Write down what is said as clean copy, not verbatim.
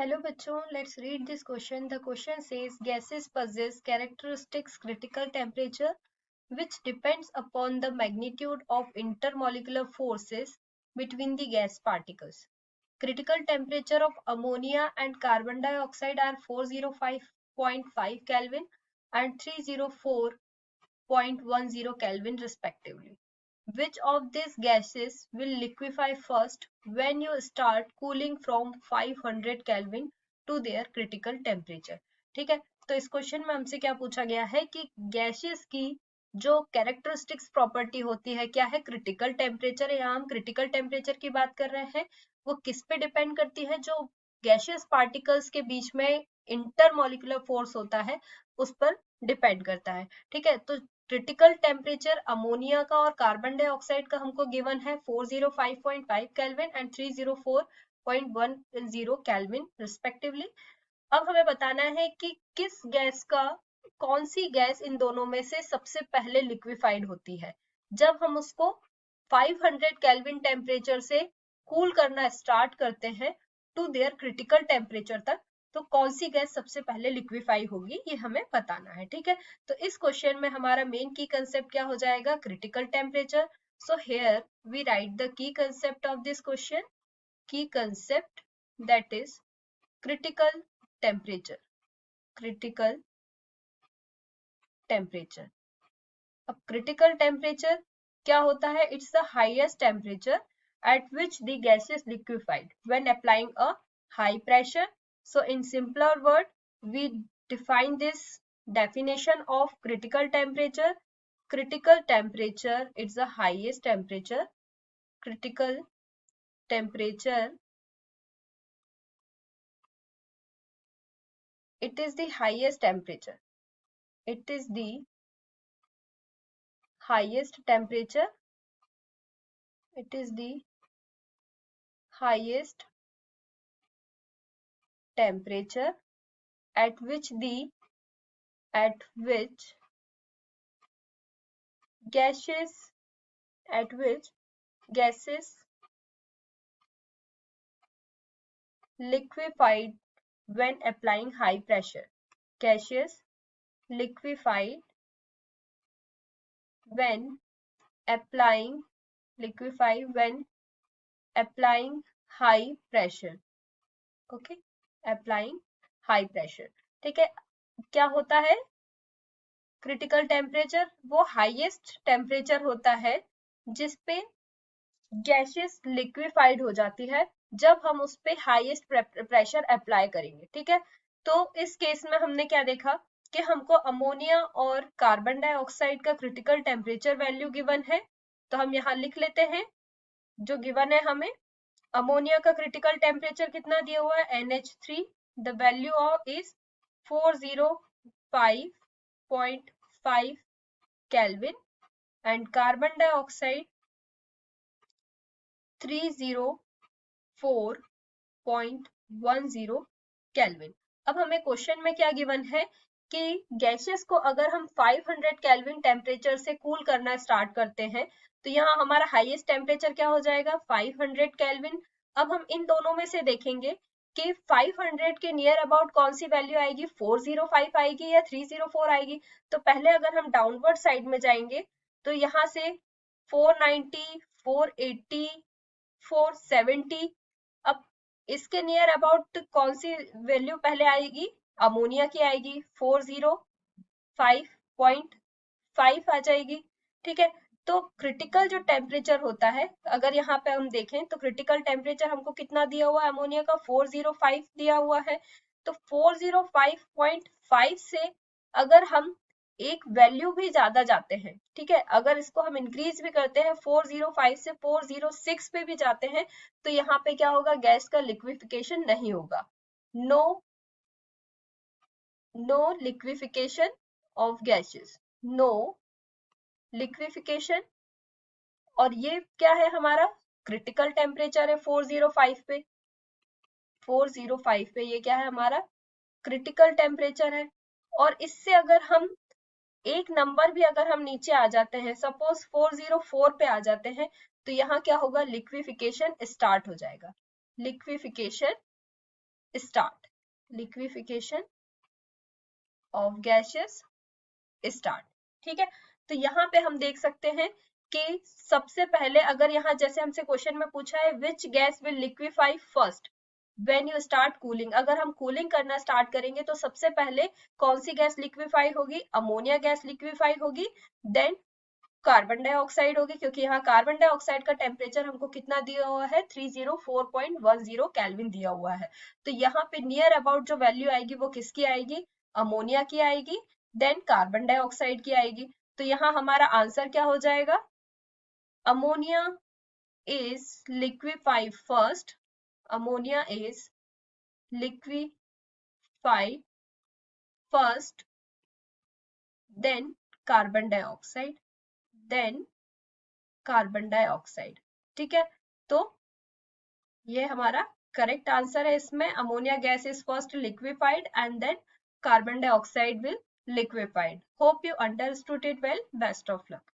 Hello बच्चों, let's read this question. The question says gases possess characteristics critical temperature which depends upon the magnitude of intermolecular forces between the gas particles. Critical temperature of ammonia and carbon dioxide are 405.5 Kelvin and 304.10 Kelvin respectively. Which of these gases will liquefy first when you start cooling from 500 Kelvin to their critical temperature? ठीक है, तो इस question में हमसे क्या पूछा गया है कि गैसेस की जो कैरेक्टरिस्टिक्स प्रॉपर्टी होती है क्या है, क्रिटिकल टेम्परेचर। यहाँ हम क्रिटिकल टेम्परेचर की बात कर रहे हैं, वो किस पे डिपेंड करती है? जो गैसियस पार्टिकल्स के बीच में इंटरमोलिकुलर फोर्स होता है उस पर डिपेंड करता है। ठीक है, तो क्रिटिकल टेम्परेचर अमोनिया का और कार्बन डाइऑक्साइड का हमको गिवन है 405.5 केल्विन एंड 304.10 केल्विन रिस्पेक्टिवली। अब हमें बताना है कि किस गैस का, कौन सी गैस इन दोनों में से सबसे पहले लिक्विफाइड होती है। जब हम उसको 500 केल्विन टेम्परेचर से कूल करना स्टार्ट करते हैं टू देयर क्रिटिकल टेम्परेचर तक, तो कौन सी गैस सबसे पहले लिक्विफाई होगी ये हमें बताना है। ठीक है, तो इस क्वेश्चन में हमारा मेन की कंसेप्ट क्या हो जाएगा? Critical temperature. So here we write the key concept of this question. Key concept that is critical temperature. Critical temperature. अब क्रिटिकल टेम्परेचर क्या होता है? It's the highest temperature at which the gas is liquefied when applying a high pressure. So in simpler word, we define this definition of critical temperature. Critical temperature is the highest temperature. Critical temperature, it is the highest temperature. It is the highest temperature. It is the highest temperature at which gases liquefied when applying high pressure. Gases liquefied when applying high pressure. Okay, applying high pressure. ठीक है, क्या होता है? Critical temperature वो highest temperature होता है जिसपे gases liquefied हो जाती है जब हम उस पे हाईएस्ट प्रेशर अप्लाई करेंगे। ठीक है, तो इस केस में हमने क्या देखा कि हमको अमोनिया और कार्बन डाइऑक्साइड का क्रिटिकल टेम्परेचर वैल्यू गिवन है, तो हम यहाँ लिख लेते हैं जो गिवन है हमें। अमोनिया का क्रिटिकल टेम्परेचर कितना दिया हुआ है? NH3, the value of is 405.5 kelvin and carbon dioxide 304.10 kelvin. अब हमें क्वेश्चन में क्या गिवन है कि गैसेस को अगर हम 500 केल्विन टेम्परेचर से कूल करना स्टार्ट करते हैं तो यहाँ हमारा हाईएस्ट टेम्परेचर क्या हो जाएगा? 500 केल्विन। अब हम इन दोनों में से देखेंगे कि 500 के नियर अबाउट कौन सी वैल्यू आएगी? 405 आएगी या 304 आएगी? तो पहले अगर हम डाउनवर्ड साइड में जाएंगे तो यहाँ से 490, 480, 470, अब इसके नियर अबाउट कौन सी वैल्यू पहले आएगी? अमोनिया की आएगी, 405.5 आ जाएगी। ठीक है, तो क्रिटिकल जो टेम्परेचर होता है, अगर यहाँ पे हम देखें तो क्रिटिकल टेम्परेचर हमको कितना दिया हुआ है? अमोनिया का 405 दिया हुआ है। तो 405.5 से अगर हम एक वैल्यू भी ज्यादा जाते हैं, ठीक है, अगर इसको हम इंक्रीज भी करते हैं 405 से 406 पे भी जाते हैं, तो यहाँ पे क्या होगा? गैस का लिक्विफिकेशन नहीं होगा। No liquification of gases, no liquification. और ये क्या है? हमारा क्रिटिकल टेम्परेचर है 405 पे। 405 पे ये क्या है? हमारा क्रिटिकल टेम्परेचर है। और इससे अगर हम एक नंबर भी अगर हम नीचे आ जाते हैं, सपोज 404 पे आ जाते हैं, तो यहाँ क्या होगा? लिक्विफिकेशन स्टार्ट हो जाएगा। Liquefaction start, liquefaction of gases start. ठीक है, तो यहाँ पे हम देख सकते हैं कि सबसे पहले अगर यहाँ जैसे हमसे क्वेश्चन में पूछा है which gas will liquefy first when you start cooling, अगर हम कूलिंग करना स्टार्ट करेंगे तो सबसे पहले कौन सी गैस लिक्विफाई होगी, अमोनिया गैस लिक्विफाई होगी, देन कार्बन डाइऑक्साइड होगी, क्योंकि यहाँ कार्बन डाइऑक्साइड का टेम्परेचर हमको कितना दिया हुआ है 304.10 केल्विन दिया हुआ है। तो यहाँ पे नियर अबाउट जो वैल्यू आएगी वो किसकी आएगी, अमोनिया की आएगी, देन कार्बन डाइऑक्साइड की आएगी। तो यहाँ हमारा आंसर क्या हो जाएगा, ammonia is liquefied first, ammonia is liquefied first, then carbon dioxide, then carbon dioxide. ठीक है, तो ये हमारा करेक्ट आंसर है इसमें, ammonia gas is first liquefied and then carbon dioxide will liquefied. Hope you understood it well. Best of luck.